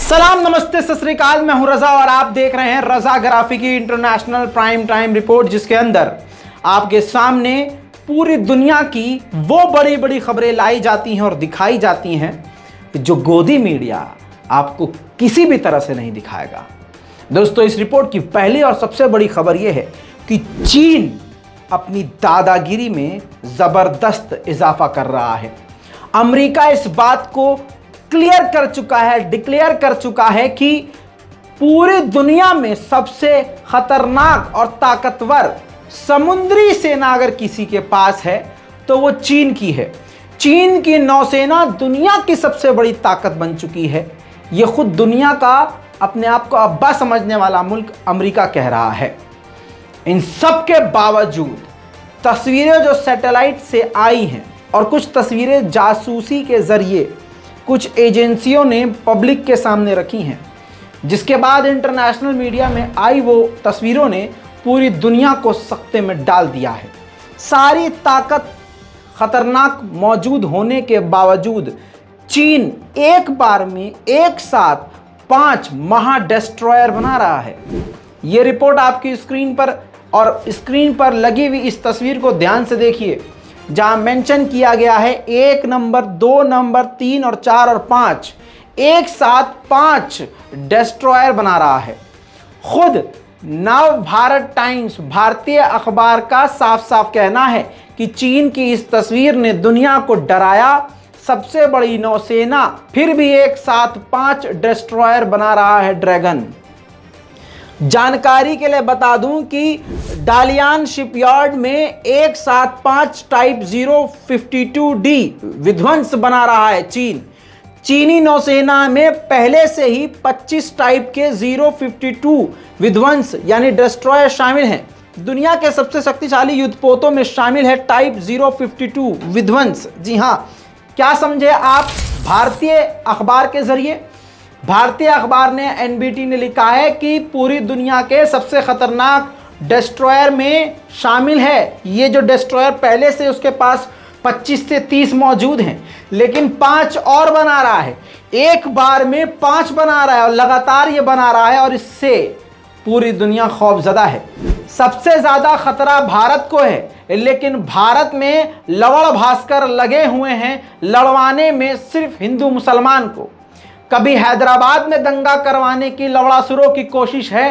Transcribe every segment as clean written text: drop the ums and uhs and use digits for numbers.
सलाम, नमस्ते, सत श्री अकाल। मैं हूं रजा और आप देख रहे हैं रजा ग्राफी की इंटरनेशनल प्राइम टाइम रिपोर्ट, जिसके अंदर आपके सामने पूरी दुनिया की वो बड़ी बड़ी खबरें लाई जाती हैं और दिखाई जाती हैं जो गोदी मीडिया आपको किसी भी तरह से नहीं दिखाएगा। दोस्तों, इस रिपोर्ट की पहली और सबसे बड़ी खबर यह है कि चीन अपनी दादागिरी में जबरदस्त इजाफा कर रहा है। अमेरिका इस बात को क्लियर कर चुका है, डिक्लेयर कर चुका है कि पूरी दुनिया में सबसे खतरनाक और ताकतवर समुद्री सेना अगर किसी के पास है तो वो चीन की है। चीन की नौसेना दुनिया की सबसे बड़ी ताकत बन चुकी है। ये खुद दुनिया का अपने आप को अब्बा समझने वाला मुल्क अमेरिका कह रहा है। इन सब के बावजूद तस्वीरें जो सैटेलाइट से आई हैं और कुछ तस्वीरें जासूसी के जरिए कुछ एजेंसियों ने पब्लिक के सामने रखी हैं, जिसके बाद इंटरनेशनल मीडिया में आई वो तस्वीरों ने पूरी दुनिया को सख्ते में डाल दिया है। सारी ताकत खतरनाक मौजूद होने के बावजूद चीन एक बार में एक साथ 5 महा डिस्ट्रॉयर बना रहा है। ये रिपोर्ट आपकी स्क्रीन पर लगी हुई इस तस्वीर को ध्यान से देखिए, जहां मेंशन किया गया है 1 नंबर, 2 नंबर, 3 और 4 और 5 एक साथ 5 डिस्ट्रॉयर बना रहा है। खुद नव भारत टाइम्स भारतीय अखबार का साफ साफ कहना है कि चीन की इस तस्वीर ने दुनिया को डराया। सबसे बड़ी नौसेना फिर भी एक साथ 5 डिस्ट्रॉयर बना रहा है ड्रैगन। जानकारी के लिए बता दूं कि डालियान शिपयार्ड में एक साथ 5 टाइप 052D विध्वंस बना रहा है चीन। चीनी नौसेना में पहले से ही 25 टाइप के 052 विध्वंस यानी डिस्ट्रॉयर शामिल हैं। दुनिया के सबसे शक्तिशाली युद्धपोतों में शामिल है टाइप 052 विध्वंस। जी हां, क्या समझे आप? भारतीय अखबार के जरिए भारतीय अखबार ने एनबीटी ने लिखा है कि पूरी दुनिया के सबसे खतरनाक डिस्ट्रॉयर में शामिल है। ये जो डिस्ट्रॉयर पहले से उसके पास 25 से 30 मौजूद हैं, लेकिन 5 और बना रहा है। एक बार में 5 बना रहा है और लगातार ये बना रहा है और इससे पूरी दुनिया खौफजदा है। सबसे ज्यादा खतरा भारत को है, लेकिन भारत में लवण भास्कर लगे हुए हैं लड़वाने में सिर्फ हिंदू मुसलमान को। कभी हैदराबाद में दंगा करवाने की लवड़ासुरों की कोशिश है,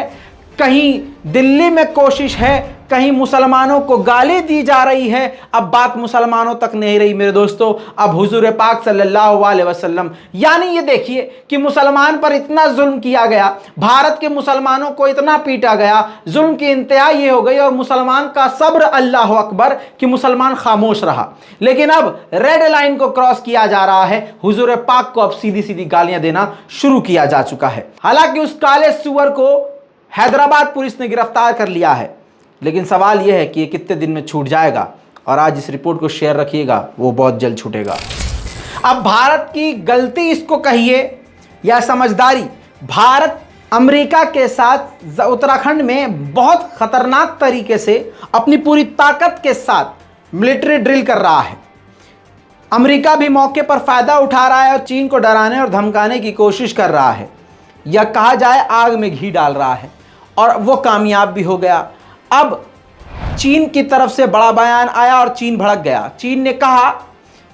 कहीं दिल्ली में कोशिश है, कहीं मुसलमानों को गाली दी जा रही है। अब बात मुसलमानों तक नहीं रही मेरे दोस्तों, अब हुजूर पाक सल्लल्लाहु अलैहि वसल्लम, यानी ये देखिए कि मुसलमान पर इतना जुल्म किया गया, भारत के मुसलमानों को इतना पीटा गया, जुल्म की इंतहा ये हो गई और मुसलमान का सब्र, अल्लाह अकबर, कि मुसलमान खामोश रहा। लेकिन अब रेड लाइन को क्रॉस किया जा रहा है, हुजूर पाक को अब सीधी सीधी गालियां देना शुरू किया जा चुका है। हालांकि उस काले सुअर को हैदराबाद पुलिस ने गिरफ्तार कर लिया है, लेकिन सवाल यह है कि ये कितने दिन में छूट जाएगा। और आज इस रिपोर्ट को शेयर रखिएगा, वो बहुत जल्द छूटेगा। अब भारत की गलती इसको कहिए या समझदारी, भारत अमेरिका के साथ उत्तराखंड में बहुत खतरनाक तरीके से अपनी पूरी ताकत के साथ मिलिट्री ड्रिल कर रहा है। अमेरिका भी मौके पर फायदा उठा रहा है और चीन को डराने और धमकाने की कोशिश कर रहा है, या कहा जाए आग में घी डाल रहा है, और वो कामयाब भी हो गया। अब चीन की तरफ से बड़ा बयान आया और चीन भड़क गया। चीन ने कहा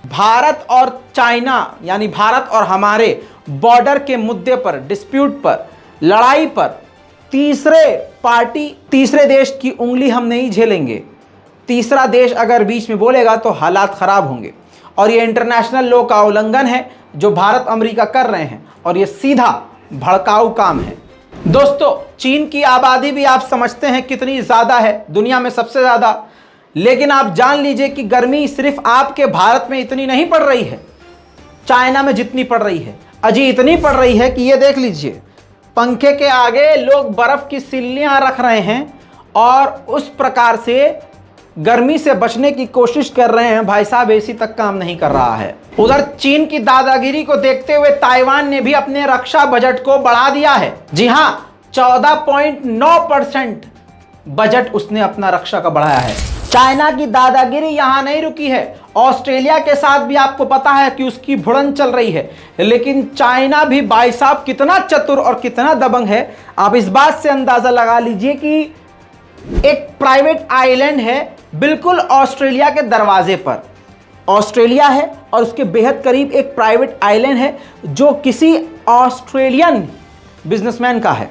भारत और चाइना यानी भारत और हमारे बॉर्डर के मुद्दे पर, डिस्प्यूट पर, लड़ाई पर तीसरे देश की उंगली हम नहीं झेलेंगे। तीसरा देश अगर बीच में बोलेगा तो हालात खराब होंगे, और ये इंटरनेशनल लॉ का उल्लंघन है जो भारत अमेरिका कर रहे हैं, और ये सीधा भड़काऊ काम है। दोस्तों, चीन की आबादी भी आप समझते हैं कितनी ज़्यादा है, दुनिया में सबसे ज़्यादा। लेकिन आप जान लीजिए कि गर्मी सिर्फ आपके भारत में इतनी नहीं पड़ रही है, चाइना में जितनी पड़ रही है, अजी इतनी पड़ रही है कि ये देख लीजिए, पंखे के आगे लोग बर्फ़ की सिल्लियाँ रख रहे हैं और उस प्रकार से गर्मी से बचने की कोशिश कर रहे हैं। भाई साहब, एसी तक काम नहीं कर रहा है। उधर चीन की दादागिरी को देखते हुए ताइवान ने भी अपने रक्षा बजट को बढ़ा दिया है। जी हाँ, 14.9% बजट उसने अपना रक्षा का बढ़ाया है। चाइना की दादागिरी यहां नहीं रुकी है। ऑस्ट्रेलिया के साथ भी आपको पता है कि उसकी भुड़न चल रही है, लेकिन चाइना भी भाई साहब कितना चतुर और कितना दबंग है, आप इस बात से अंदाजा लगा लीजिए कि एक प्राइवेट आइलैंड है बिल्कुल ऑस्ट्रेलिया के दरवाजे पर। ऑस्ट्रेलिया है और उसके बेहद करीब एक प्राइवेट आइलैंड है जो किसी ऑस्ट्रेलियन बिजनेसमैन का है।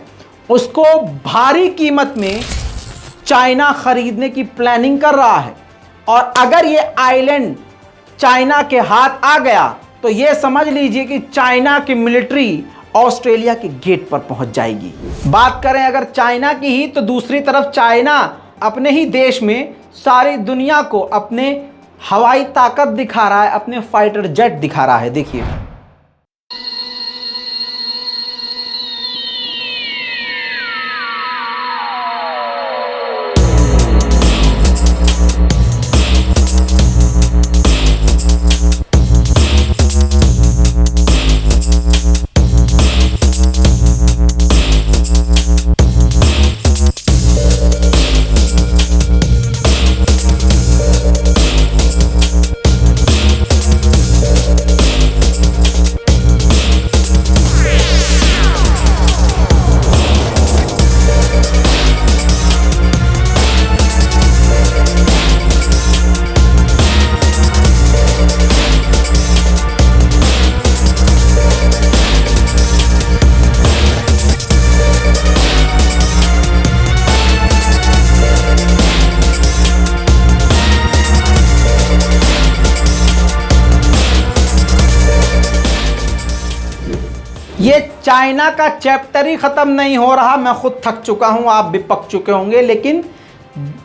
उसको भारी कीमत में चाइना खरीदने की प्लानिंग कर रहा है, और अगर ये आइलैंड चाइना के हाथ आ गया तो ये समझ लीजिए कि चाइना की मिलिट्री ऑस्ट्रेलिया के गेट पर पहुंच जाएगी। बात करें अगर चाइना की ही, तो दूसरी तरफ चाइना अपने ही देश में सारी दुनिया को अपने हवाई ताकत दिखा रहा है, अपने फाइटर जेट दिखा रहा है। देखिए ये चाइना का चैप्टर ही खत्म नहीं हो रहा। मैं खुद थक चुका हूं, आप भी पक चुके होंगे, लेकिन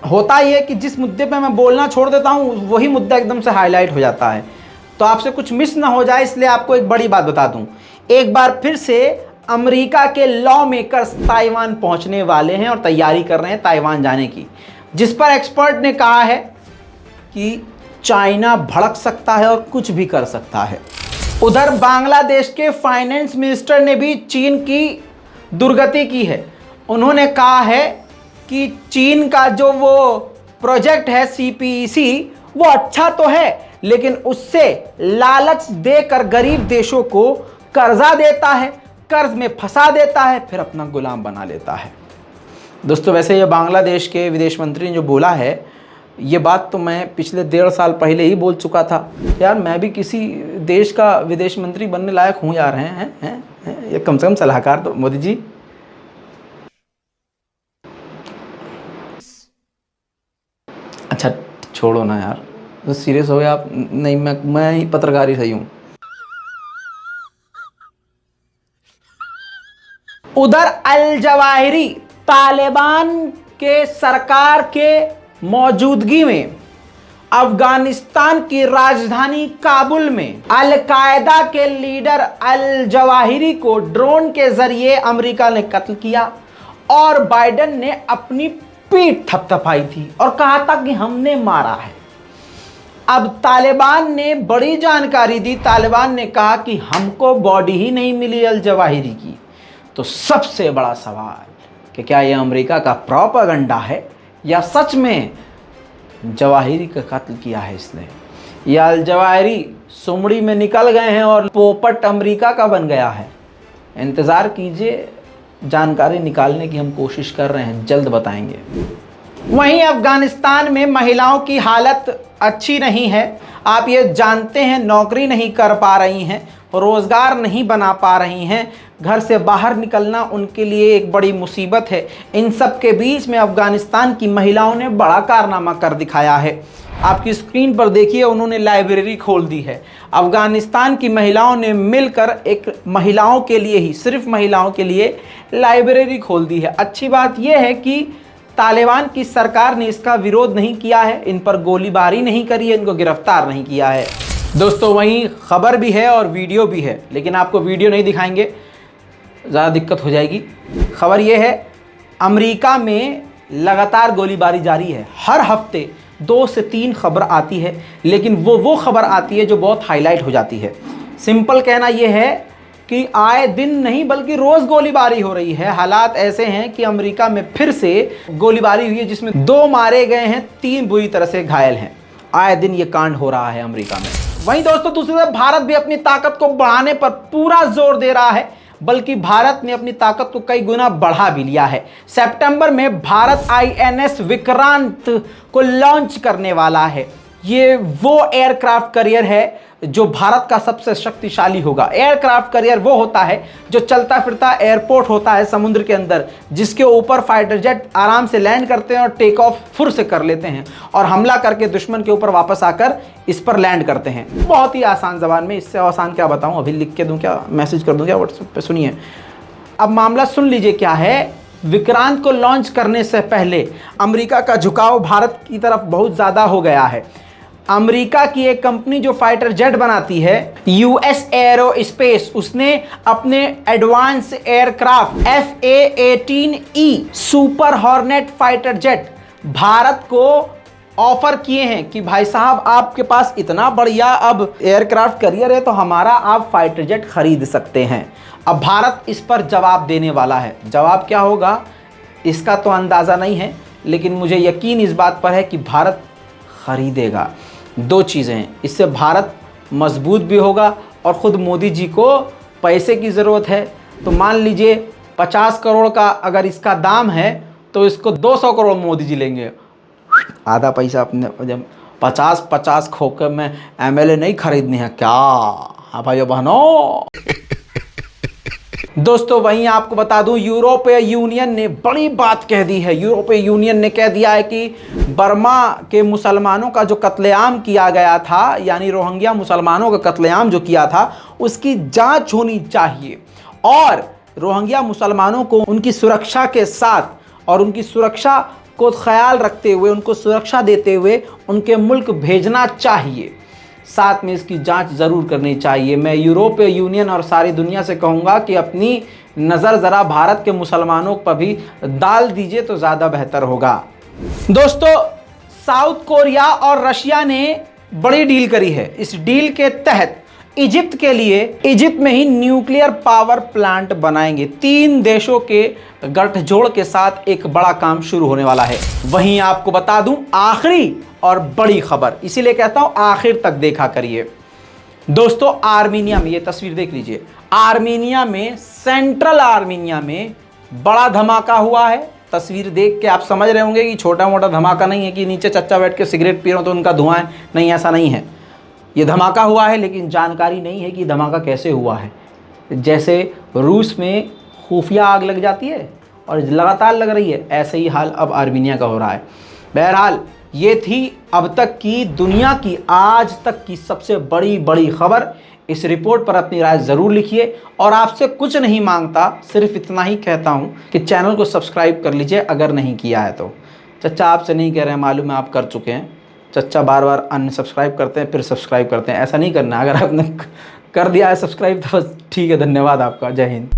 होता यह कि जिस मुद्दे पे मैं बोलना छोड़ देता हूं वही मुद्दा एकदम से हाईलाइट हो जाता है, तो आपसे कुछ मिस ना हो जाए इसलिए आपको एक बड़ी बात बता दूं। एक बार फिर से अमेरिका के लॉ मेकर्स ताइवान पहुंचने वाले हैं और तैयारी कर रहे हैं ताइवान जाने की, जिस पर एक्सपर्ट ने कहा है कि चाइना भड़क सकता है और कुछ भी कर सकता है। उधर बांग्लादेश के फाइनेंस मिनिस्टर ने भी चीन की दुर्गति की है। उन्होंने कहा है कि चीन का जो वो प्रोजेक्ट है CPEC वो अच्छा तो है, लेकिन उससे लालच देकर गरीब देशों को कर्जा देता है, कर्ज में फंसा देता है, फिर अपना गुलाम बना लेता है। दोस्तों वैसे ये बांग्लादेश के विदेश मंत्री ने जो बोला है, ये बात तो मैं पिछले 1.5 साल पहले ही बोल चुका था। यार मैं भी किसी देश का विदेश मंत्री बनने लायक हूँ यार, हैं ये कम से कम सलाहकार तो मोदी जी। अच्छा छोड़ो ना यार, तो सीरियस हो गया आप। नहीं मैं ही पत्रकार ही सही हूँ। उधर अल जवाहिरी तालिबान के सरकार के मौजूदगी में अफगानिस्तान की राजधानी काबुल में अल कायदा के लीडर अल जवाहिरी को ड्रोन के जरिए अमेरिका ने कत्ल किया, और बाइडेन ने अपनी पीठ थपथपाई थी और कहा था कि हमने मारा है। अब तालिबान ने बड़ी जानकारी दी। तालिबान ने कहा कि हमको बॉडी ही नहीं मिली अल जवाहिरी की। तो सबसे बड़ा सवाल कि क्या यह अमेरिका का प्रोपेगेंडा है या सच में जवाहिरी का कत्ल किया है इसने, या अल जवाहिरी सुमड़ी में निकल गए हैं और पोपट अमेरिका का बन गया है। इंतज़ार कीजिए, जानकारी निकालने की हम कोशिश कर रहे हैं, जल्द बताएंगे। वहीं अफगानिस्तान में महिलाओं की हालत अच्छी नहीं है। आप ये जानते हैं, नौकरी नहीं कर पा रही हैं, रोज़गार नहीं बना पा रही हैं, घर से बाहर निकलना उनके लिए एक बड़ी मुसीबत है। इन सब के बीच में अफगानिस्तान की महिलाओं ने बड़ा कारनामा कर दिखाया है। आपकी स्क्रीन पर देखिए, उन्होंने लाइब्रेरी खोल दी है। अफगानिस्तान की महिलाओं ने मिलकर एक महिलाओं के लिए ही, सिर्फ महिलाओं के लिए लाइब्रेरी खोल दी है। अच्छी बात यह है कि तालिबान की सरकार ने इसका विरोध नहीं किया है, इन पर गोलीबारी नहीं करी है, इनको गिरफ्तार नहीं किया है। दोस्तों वहीं खबर भी है और वीडियो भी है, लेकिन आपको वीडियो नहीं दिखाएंगे, ज़्यादा दिक्कत हो जाएगी। खबर यह है, अमेरिका में लगातार गोलीबारी जारी है। हर हफ्ते 2 से 3 खबर आती है, लेकिन वो खबर आती है जो बहुत हाईलाइट हो जाती है। सिंपल कहना यह है कि आए दिन नहीं बल्कि रोज गोलीबारी हो रही है। हालात ऐसे हैं कि अमेरिका में फिर से गोलीबारी हुई है जिसमें 2 मारे गए हैं, 3 बुरी तरह से घायल हैं। आए दिन ये कांड हो रहा है अमेरिका में। वहीं दोस्तों दूसरी तरफ भारत भी अपनी ताकत को बढ़ाने पर पूरा जोर दे रहा है, बल्कि भारत ने अपनी ताकत को कई गुना बढ़ा भी लिया है। सितंबर में भारत INS विक्रांत को लॉन्च करने वाला है। ये वो एयरक्राफ्ट कैरियर है जो भारत का सबसे शक्तिशाली होगा। एयरक्राफ्ट कैरियर वो होता है जो चलता फिरता एयरपोर्ट होता है समुद्र के अंदर, जिसके ऊपर फाइटर जेट आराम से लैंड करते हैं और टेक ऑफ फुर से कर लेते हैं और हमला करके दुश्मन के ऊपर वापस आकर इस पर लैंड करते हैं। बहुत ही आसान ज़बान में, इससे आसान क्या बताऊं, अभी लिख के दूं क्या, मैसेज कर दूं क्या व्हाट्सएप पे? सुनिए, अब मामला सुन लीजिए क्या है। विक्रांत को लॉन्च करने से पहले अमेरिका का झुकाव भारत की तरफ बहुत ज़्यादा हो गया है। अमेरिका की एक कंपनी जो फाइटर जेट बनाती है, US एरोस्पेस, उसने अपने advance aircraft FA-18E super hornet fighter jet Bharat को ऑफर किए हैं कि भाई साहब आपके पास इतना बढ़िया अब एयरक्राफ्ट कैरियर है तो हमारा आप फाइटर जेट खरीद सकते हैं। अब भारत इस पर जवाब देने वाला है। जवाब क्या होगा इसका तो अंदाज़ा नहीं है, लेकिन मुझे यकीन इस बात पर है कि भारत खरीदेगा। 2 चीज़ें हैं, इससे भारत मजबूत भी होगा और ख़ुद मोदी जी को पैसे की ज़रूरत है। तो मान लीजिए 50 करोड़ का अगर इसका दाम है तो इसको 200 करोड़ मोदी जी लेंगे। आधा पैसा अपने, जब 50-50 खोकर में MLA नहीं खरीदने हैं क्या? हाँ भाइयों बहनों। दोस्तों वहीं आपको बता दूं, यूरोपीय यूनियन ने बड़ी बात कह दी है। यूरोपीय यूनियन ने कह दिया है कि बर्मा के मुसलमानों का जो कत्लेआम किया गया था, यानी रोहिंग्या मुसलमानों का कत्लेआम जो किया था, उसकी जांच होनी चाहिए और रोहिंग्या मुसलमानों को उनकी सुरक्षा के साथ और उनकी सुरक्षा को ख्याल रखते हुए, उनको सुरक्षा देते हुए उनके मुल्क भेजना चाहिए। साथ में इसकी जांच ज़रूर करनी चाहिए। मैं यूरोपीय यूनियन और सारी दुनिया से कहूँगा कि अपनी नज़र ज़रा भारत के मुसलमानों पर भी डाल दीजिए तो ज़्यादा बेहतर होगा। दोस्तों साउथ कोरिया और रशिया ने बड़ी डील करी है। इस डील के तहत इजिप्ट के लिए, इजिप्ट में ही न्यूक्लियर पावर प्लांट बनाएंगे। 3 देशों के गठजोड़ के साथ एक बड़ा काम शुरू होने वाला है। वहीं आपको बता दूं आखिरी और बड़ी खबर, इसीलिए कहता हूं आखिर तक देखा करिए। दोस्तों आर्मीनिया में, ये तस्वीर देख लीजिए, आर्मीनिया में, सेंट्रल आर्मीनिया में बड़ा धमाका हुआ है। तस्वीर देख के आप समझ रहे होंगे कि छोटा मोटा धमाका नहीं है कि नीचे चच्चा बैठ के सिगरेट पी रहे हो तो उनका धुआं है, नहीं, ऐसा नहीं है। ये धमाका हुआ है, लेकिन जानकारी नहीं है कि धमाका कैसे हुआ है। जैसे रूस में खुफिया आग लग जाती है और लगातार लग रही है, ऐसे ही हाल अब आर्मीनिया का हो रहा है। बहरहाल ये थी अब तक की दुनिया की आज तक की सबसे बड़ी खबर। इस रिपोर्ट पर अपनी राय ज़रूर लिखिए और आपसे कुछ नहीं मांगता, सिर्फ इतना ही कहता हूँ कि चैनल को सब्सक्राइब कर लीजिए अगर नहीं किया है तो। चच्चा आपसे नहीं कह रहे हैं, मालूम है आप कर चुके हैं। चच्चा बार बार अनसब्सक्राइब करते हैं फिर सब्सक्राइब करते हैं, ऐसा नहीं करना। अगर आपने कर दिया है सब्सक्राइब तो बस ठीक है, धन्यवाद आपका, जय हिंद।